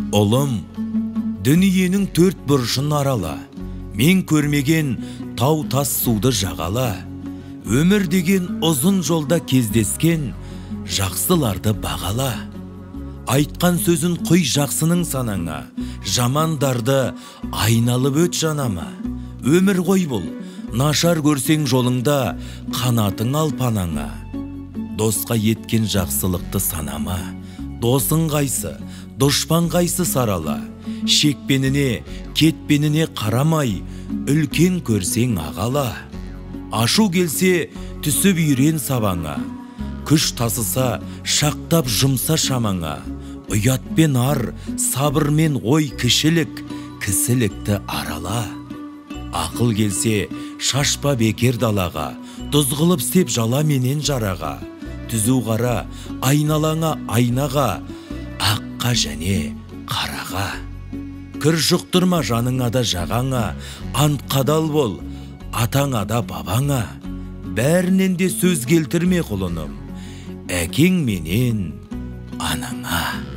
Ұлым, дүниенің төрт бұрышын арала, мен көрмеген тау тас суды жағала. Өмір деген ұзын жолда кездескен жақсыларды бағала. Айтқан сөзін құй жақсының санаңа, жамандарды айналып өт жанама. Өмір ғой бұл, нашар көрсең жолыңда, қанатың ал панаңа. Досқа еткен жақсылықты санама, досың қайсы, дұшпан қайсы сарала. Шекпеніне, кетпеніне қарамай, үлкен көрсең ағала. Ашу келсе, түсіп үйрен сабаңа, күш тасыса, шақтап жұмса шамаңа. Ұятпен ар, сабырмен ой кішілік, кісілікті арала. Ақыл келсе, шашпа бекер далаға, тұз қылып сеп жала менен жараға. Түзу қара, айналаңа айнаға, аққа және қараға. Кір жұқтырма жаныңа да жағаңа, ант қадал бол, атаңа да бабаңа. Бәрінен де сөз келтірме құлыным, әкең менен анаңа.